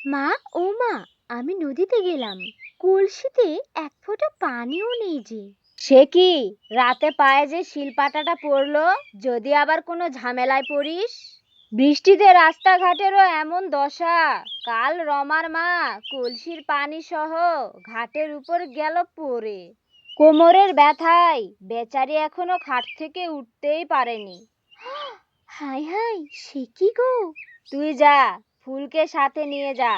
মা, ও মা, আমি নদীতে গেলাম, কলসিতে এক ফোঁটা পানিও নেই যে। সে কি, রাতে পায়ে যে শিলপাটাটা পড়লো, যদি আবার কোনো ঝামেলায় পড়িস। বৃষ্টিতে রাস্তাঘাটেরও এমন দশা। কাল রমার মা কলসির পানি সহ ঘাটের উপর গেল পড়ে, কোমরের ব্যথায় বেচারি এখনো খাট থেকে উঠতেই পারেনি। হায় হায়, সে কি গো! তুই যা, ফুলকে সাথে নিয়ে যা।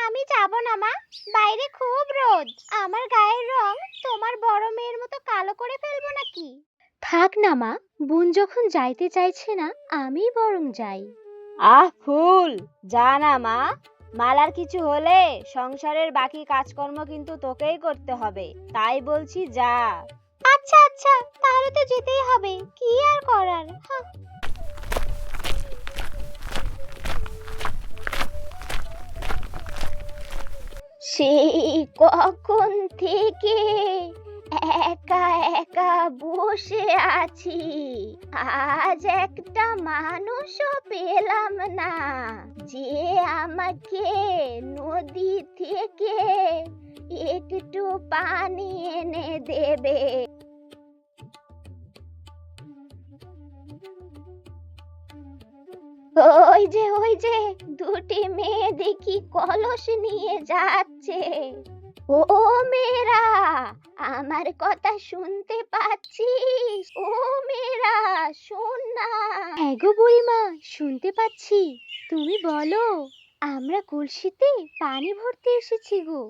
আমি যাব না মা, বাইরে খুব রোদ। আমার গায়ের রং তোমার বড় মেয়ের মতো কালো করে ফেলবো নাকি? থাক না মা, বোন যখন যাইতে চাইছে না, আমি বরং যাই। ফুল, যা না মা। মালার কিছু হলে সংসারের বাকি কাজকর্ম কিন্তু তোকেই করতে হবে, তাই বলছি যা। আচ্ছা আচ্ছা, তাহলে তো যেতেই হবে, কি আর করার। সেই কখন থেকে একা একা বসে আছি, আজ একটা মানুষও পেলাম না যে আমাকে নদী থেকে একটু পানি এনে দেবে। ওই যে দুটি মেয়ে দেখি কলস নিয়ে যাচ্ছে। ও মেয়েরা, আমার কথা শুনতে পাচ্ছিস? ও মেয়েরা, শোন না। হ্যাঁ গো বুড়িমা, শুনতে পাচ্ছি। তুমি বলো, আমরা কলসিতে পানি ভরতে এসেছি গো।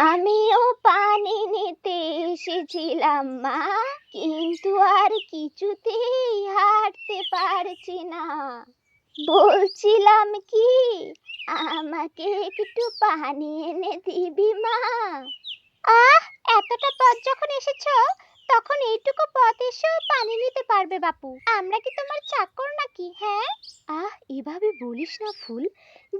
আমিও পানি নিতে এসেছিলাম মা, কিন্তু আর কিছুতেই হাঁটতে পারছি না। বলছিলাম কি, আমাকে একটু পানি এনে দিবি মা? এতটা পথ যখন এসেছো, তখন এইটুকু পথ এসেও পানি নিতে পারবে বাপু? আমরা কি তোমার চাকর নাকি? হ্যাঁ, এভাবে বলিস না ফুল,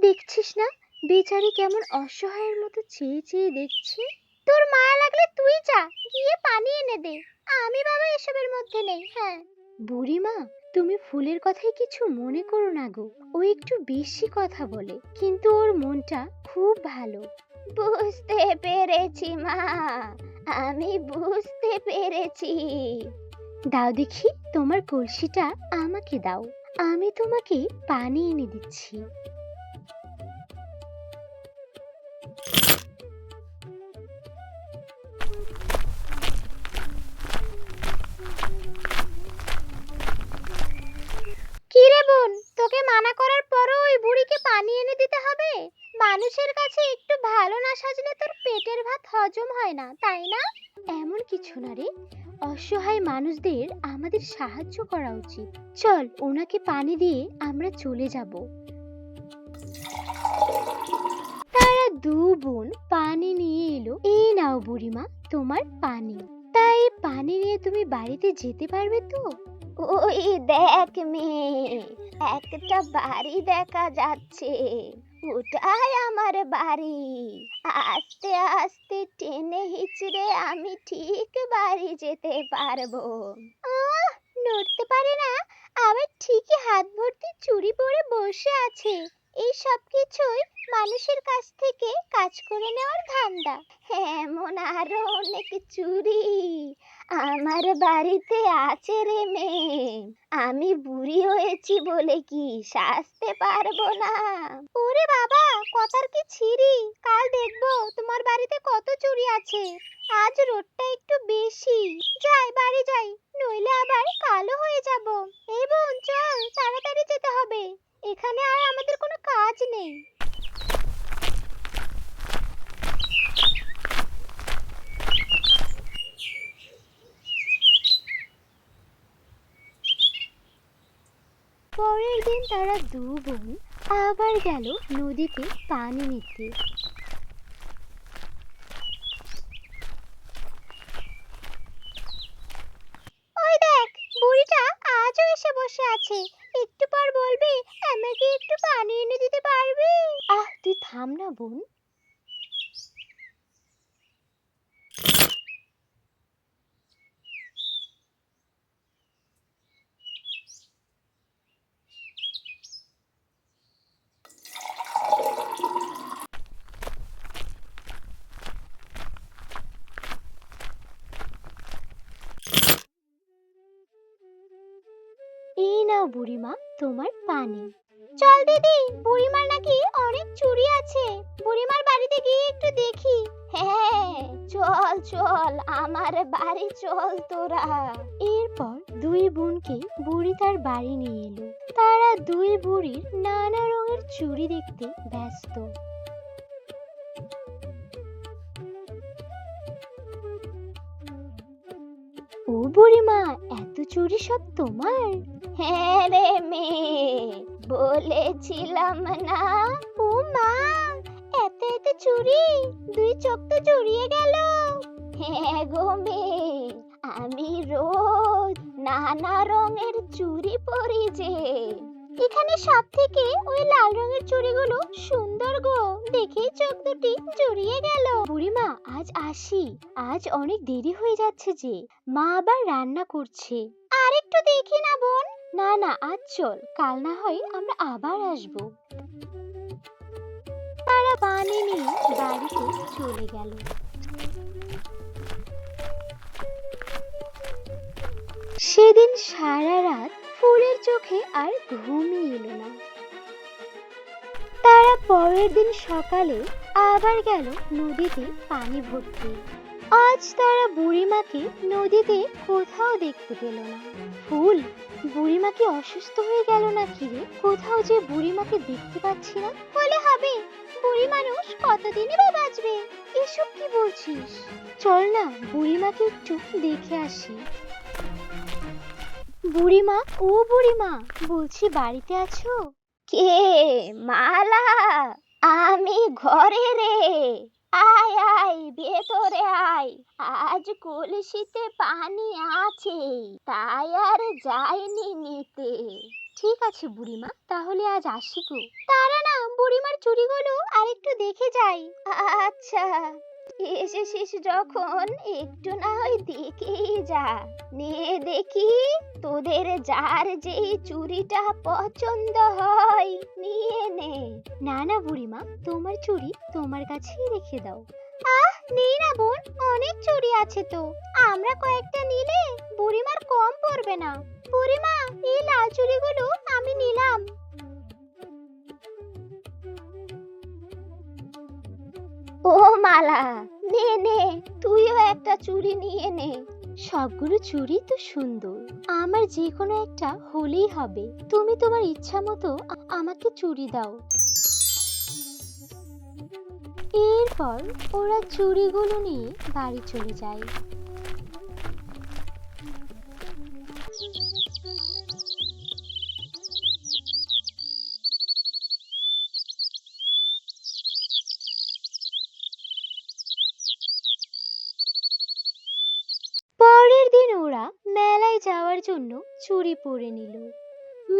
দেখছিস না বেচারি কেমন অসহায়ের মতো চেয়ে চেয়ে দেখছে। তোর মায়া লাগলে তুই যা, গিয়ে পানি এনে দে, আমি বাবা এসবের মধ্যে নেই। হ্যাঁ বুড়িমা, তুমি ফুলের কথাই কিছু মনে করো না গো, ও একটু বেশি কথা বলে, কিন্তু ওর মনটা খুব ভালো। বুঝতে পেরেছি মা, আমি বুঝতে পেরেছি। দাও দেখি তোমার কলসিটা আমাকে দাও, আমি তোমাকে পানি এনে দিচ্ছি। কি রে বোন, তোকে মানা করার পরও ওই বুড়িকে পানি এনে দিতে হবে? মানুষের কাছে একটু ভালো না সাজলে তোর পেটের ভাত হজম হয় না, তাই না? এমন কিছু না রে, অসহায় মানুষদের আমাদের সাহায্য করা উচিত। চল, ওনাকে পানি দিয়ে আমরা চলে যাব। তারা দু বোন পানি নিয়ে এলো। এই নাও বুড়িমা, তোমার পানি। তাই পানি নিয়ে তুমি বাড়িতে যেতে পারবে তো? ওই দেখ মেয়ে, একটা বাড়ি দেখা যাচ্ছে, ওটাই আমার বাড়ি। আস্তে আস্তে টেনে হিচড়ে আমি ঠিক বাড়ি যেতে পারবো। নড়তে পারে না, আবার ঠিকই হাত ভর্তি চুড়ি পরে বসে আছে। এই সব কিছুই মানুষের কাছ থেকে কাজ করে নেওয়ার ধান্দা। এমন আরো অনেক চুরি আমার বাড়িতে আছে রে মেয়ে। আমি বুড়ি হয়েছি বলে কি সাজতে পারবো না? ওরে বাবা, কথার কি ছিরি! কাল দেখবো তোমার বাড়িতে কত চুরি আছে। আজ রোদটা একটু বেশি, যাই বাড়ি যাই, নইলে আবার কালো হয়ে যাব। এই বোন চল, তাড়াতাড়ি যেতে হবে, এখানে আর আমাদের কোনো কাজ নেই। পরের দিন তারা দু বোন আবার গেল নদীতে পানি নিতে। ওই দেখ, বুড়িটা আজও এসে বসে আছে। একটু পর বলবি, আমাকে একটু পানি এনে দিতে পারবি? তুই থাম না বোন। এই নাও বুড়িমা তোমার পানি। চল দিদি, বুড়িমার নাকি অনেক চুড়ি আছে, বুড়িমার বাড়িতে গিয়ে একটু দেখি। হ্যাঁ চল চল, আমার বাড়ি চল তোরা। এরপর দুই বোনকে বুড়ি তার বাড়ি নিয়ে এলো। তারা দুই বুড়ির নানা রঙের চুড়ি দেখতে ব্যস্ত। ও বুড়িমা, এত চুড়ি সব তোমার? হ্যাঁ রে মেয়ে, বলেছিলাম না। ও মা, এত এত চুড়ি, দুই চোখ তো জড়িয়ে গেল। হ্যাঁ গো মেয়ে, আমি রোজ নানা রঙের চুড়ি পরি যে। এখানে সব থেকে ওই লাল রঙের চুড়িগুলো সুন্দর গো, দেখেই চোখ দুটি জড়িয়ে গেল। বুড়িমা আজ আসি, আজ অনেক দেরি হয়ে যাচ্ছে যে, মা আবার রান্না করছে। আর একটু দেখি না বোন। না না, আজ চল, কাল না হয় আমরা আবার আসবো। তারা পানি নিয়ে বাড়িতে চলে গেল। সেদিন সারা রাত ফুলের চোখে আর ঘুমই এলো না। তারা পরের দিন সকালে আবার গেল নদীতে পানি ভরতে। আজ তারা বুড়িমাকে নদীতে কোথাও দেখতে পেল না। ফুল, বুড়িমা কি অসুস্থ হয়ে গেল নাকি রে? কোথাও যে বুড়িমাকে দেখতে পাচ্ছি না। হলে হবে, বুড়ি মানুষ কতদিনই বা বাঁচবে। এসব কি বলছিস? চল না, বুড়িমাকে একটু দেখে আসি। বুড়িমা, ও বুড়িমা, বলছি বাড়িতে আছো? কে? মালা, আমি ঘরে রে। আয় আয়, ভেতরে আয়। আজ কলসিতে পানি আছে, তাই আর যাইনি নিতে। ঠিক আছে বুড়িমা, তাহলে আজ আসি গো। তারা না, বুড়িমার চুড়িগুলো আরেকটু দেখে যাই। আচ্ছা, এসেছিস যখন একটু না হয় দেখেই যা। নে দেখি, তোদের যার যেই চুড়িটা পছন্দ হয় নিয়ে নে। না না বুড়িমা, তোমার চুড়ি তোমার কাছেই রেখে দাও। আহ, নেই না বোন, অনেক চুড়ি আছে তো, আমরা কয়েকটা নিলে বুড়িমার কম পড়বে না। বুড়িমা, এই লাল চুড়িগুলো আমি নিলাম। ও মালা, নে নে, তুইও একটা চুড়ি নিয়ে নে। সবগুলো চুড়ি তো সুন্দর, আমার যে কোনো একটা হলেই হবে। তুমি তোমার ইচ্ছা মতো আমাকে চুড়ি দাও। এরপর ওরা চুড়িগুলো নিয়ে বাড়ি চলে যায়। পরের দিন ওরা মেলায় যাওয়ার জন্য চুড়ি পরে নিল।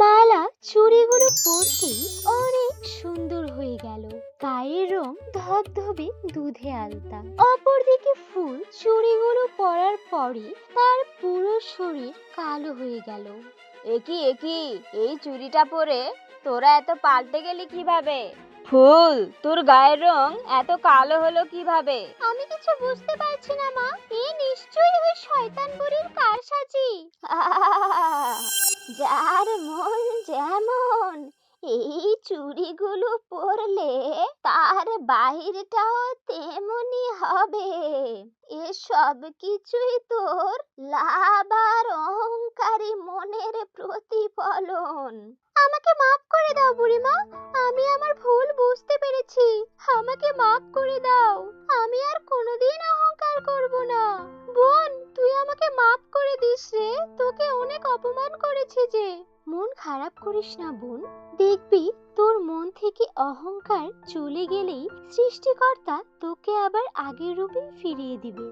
মালা চুড়িগুলো পরতেই অনেক সুন্দর হয়ে গেল, গায়ের রং ধবধবে দুধে আলতা। অপরদিকে ফুল চুড়িগুলো পরার পরে তার পুরো শরীর কালো হয়ে গেল। একি একি, এই চুড়িটা পরে তোরা এত পাল্টে গেলি কিভাবে? ফুল, তোর গায়ের রং এত কালো হলো কিভাবে? আমি কিছু বুঝতে পারছি না মা, এই নিশ্চয়ই ওই শয়তান বুড়ির কারসাজি। যার মন যেমন, এই চুড়িগুলো পরলে তার বাহিরটাও তেমনি হবে। এসব কিছুই তোর লাভ আর অহংকারী মনের প্রতিফলন। আমাকে মাফ করে দাও বুড়িমা, আমি আমার ভুল বুঝতে পেরেছি, আমাকে মাফ করে দাও। আমি আর কোনোদিন অহংকার করব না। বোন, তুই আমাকে মাফ করে দিস রে, তোকে অনেক অপমান করেছি যে। মন খারাপ করিস না বোন, দেখবি তোর মন থেকে অহংকার চলে গেলেই সৃষ্টিকর্তা তোকে আবার আগের রূপে ফিরিয়ে দিবে।